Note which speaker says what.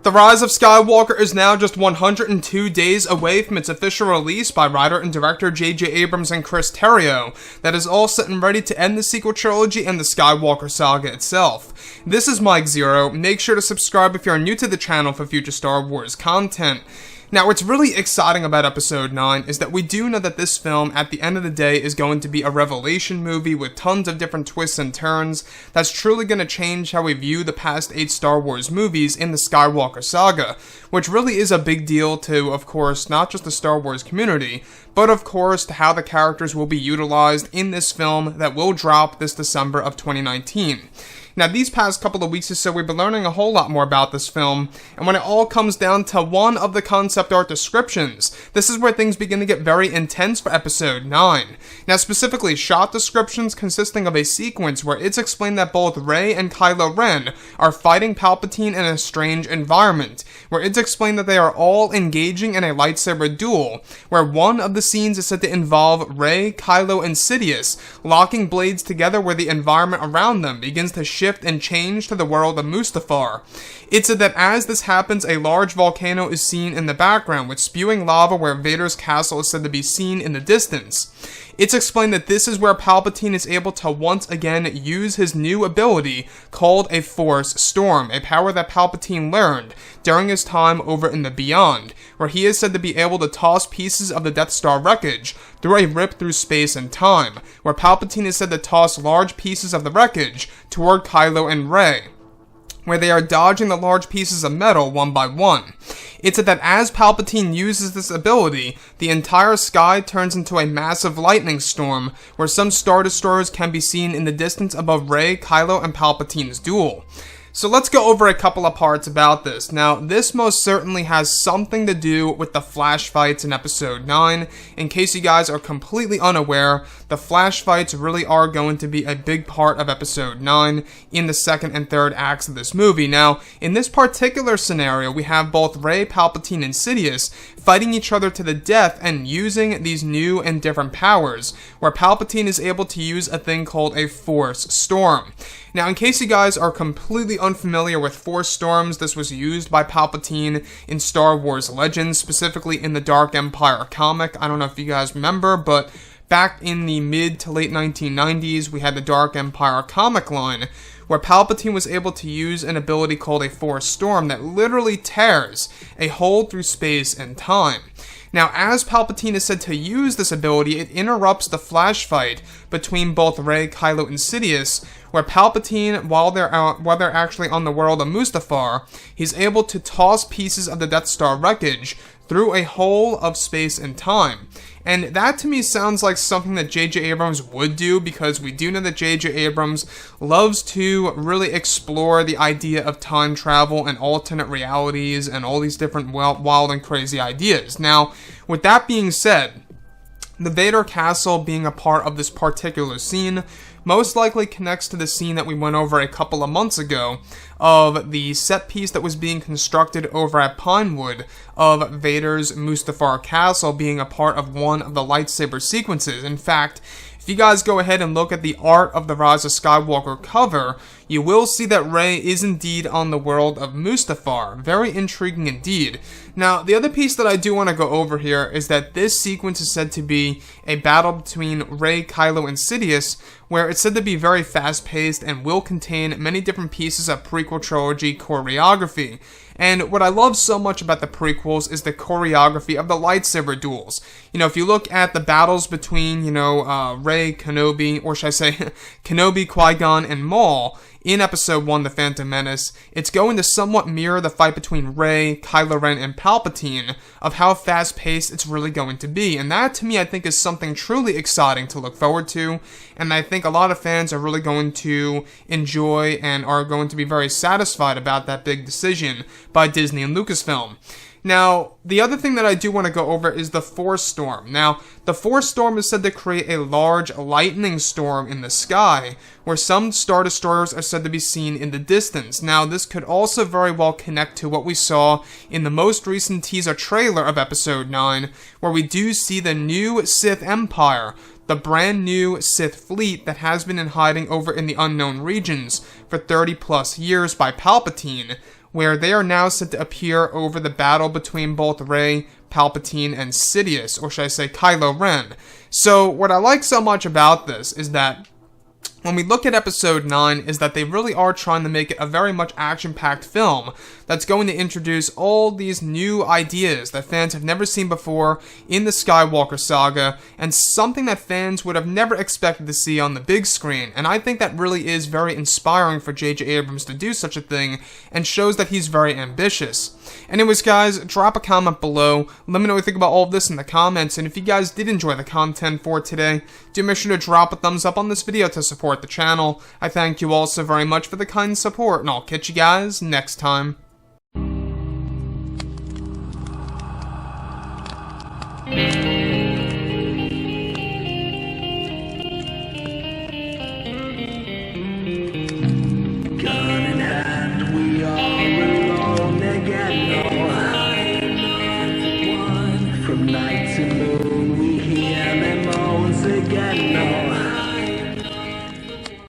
Speaker 1: The Rise of Skywalker is now just 102 days away from its official release by writer and director J.J. Abrams and Chris Terrio. That is all set and ready to end the sequel trilogy and the Skywalker saga itself. This is Mike Zero. Make sure to subscribe if you are new to the channel for future Star Wars content. Now, what's really exciting about Episode 9 is that we do know that this film, at the end of the day, is going to be a revelation movie with tons of different twists and turns that's truly going to change how we view the past 8 Star Wars movies in the Skywalker saga, which really is a big deal to, of course, not just the Star Wars community, but of course to how the characters will be utilized in this film that will drop this December of 2019. Now, these past couple of weeks or so, we've been learning a whole lot more about this film, and when it all comes down to one of the concept art descriptions, this is where things begin to get very intense for Episode 9. Now, specifically, shot descriptions consisting of a sequence where it's explained that both Rey and Kylo Ren are fighting Palpatine in a strange environment, where it's explained that they are all engaging in a lightsaber duel, where one of the scenes is said to involve Rey, Kylo, and Sidious locking blades together where the environment around them begins to shift and change to the world of Mustafar. It's said that as this happens, a large volcano is seen in the background, with spewing lava where Vader's castle is said to be seen in the distance. It's explained that this is where Palpatine is able to once again use his new ability called a Force Storm, a power that Palpatine learned during his time over in the Beyond, where he is said to be able to toss pieces of the Death Star wreckage through a rip through space and time, where Palpatine is said to toss large pieces of the wreckage toward Kylo and Rey, where they are dodging the large pieces of metal one by one. It's said that as Palpatine uses this ability, the entire sky turns into a massive lightning storm, where some Star Destroyers can be seen in the distance above Rey, Kylo, and Palpatine's duel. So let's go over a couple of parts about this. Now, this most certainly has something to do with the flash fights in Episode 9. In case you guys are completely unaware, the flash fights really are going to be a big part of Episode 9 in the second and third acts of this movie. Now, in this particular scenario, we have both Rey, Palpatine, and Sidious fighting each other to the death and using these new and different powers, where Palpatine is able to use a thing called a Force Storm. Now, in case you guys are completely unfamiliar with Force Storms, this was used by Palpatine in Star Wars Legends, specifically in the Dark Empire comic. I don't know if you guys remember, but back in the mid to late 1990s, we had the Dark Empire comic line, where Palpatine was able to use an ability called a Force Storm that literally tears a hole through space and time. Now, as Palpatine is said to use this ability, it interrupts the flash fight between both Rey, Kylo, and Sidious, where Palpatine, while they're actually on the world of Mustafar, he's able to toss pieces of the Death Star wreckage through a hole of space and time. And that to me sounds like something that J.J. Abrams would do, because we do know that J.J. Abrams loves to really explore the idea of time travel and alternate realities and all these different wild and crazy ideas. Now, with that being said, the Vader castle being a part of this particular scene most likely connects to the scene that we went over a couple of months ago of the set piece that was being constructed over at Pinewood of Vader's Mustafar castle being a part of one of the lightsaber sequences. In fact, if you guys go ahead and look at the art of the Rise of Skywalker cover, you will see that Rey is indeed on the world of Mustafar. Very intriguing indeed. Now, the other piece that I do want to go over here is that this sequence is said to be a battle between Rey, Kylo, and Sidious, where it's said to be very fast-paced and will contain many different pieces of prequel trilogy choreography. And what I love so much about the prequels is the choreography of the lightsaber duels. You know, if you look at the battles between, Rey, Kenobi, or should I say, Kenobi, Qui-Gon, and Maul in Episode 1, The Phantom Menace, it's going to somewhat mirror the fight between Rey, Kylo Ren, and Palpatine of how fast-paced it's really going to be. And that, to me, I think is something truly exciting to look forward to, and I think a lot of fans are really going to enjoy and are going to be very satisfied about that big decision by Disney and Lucasfilm. Now, the other thing that I do want to go over is the Force Storm. Now, the Force Storm is said to create a large lightning storm in the sky, where some Star Destroyers are said to be seen in the distance. Now, this could also very well connect to what we saw in the most recent teaser trailer of Episode 9, where we do see the new Sith Empire, the brand new Sith fleet that has been in hiding over in the unknown regions for 30 plus years by Palpatine, where they are now set to appear over the battle between both Rey, Palpatine, and Sidious, or should I say Kylo Ren. So what I like so much about this is that when we look at episode 9 is that they really are trying to make it a very much action-packed film that's going to introduce all these new ideas that fans have never seen before in the Skywalker saga, and something that fans would have never expected to see on the big screen. And I think that really is very inspiring for J.J. Abrams to do such a thing, and shows that he's very ambitious. Anyways guys, drop a comment below, let me know what you think about all of this in the comments, and if you guys did enjoy the content for today, do make sure to drop a thumbs up on this video to support the channel. I thank you all so very much for the kind support, and I'll catch you guys next time.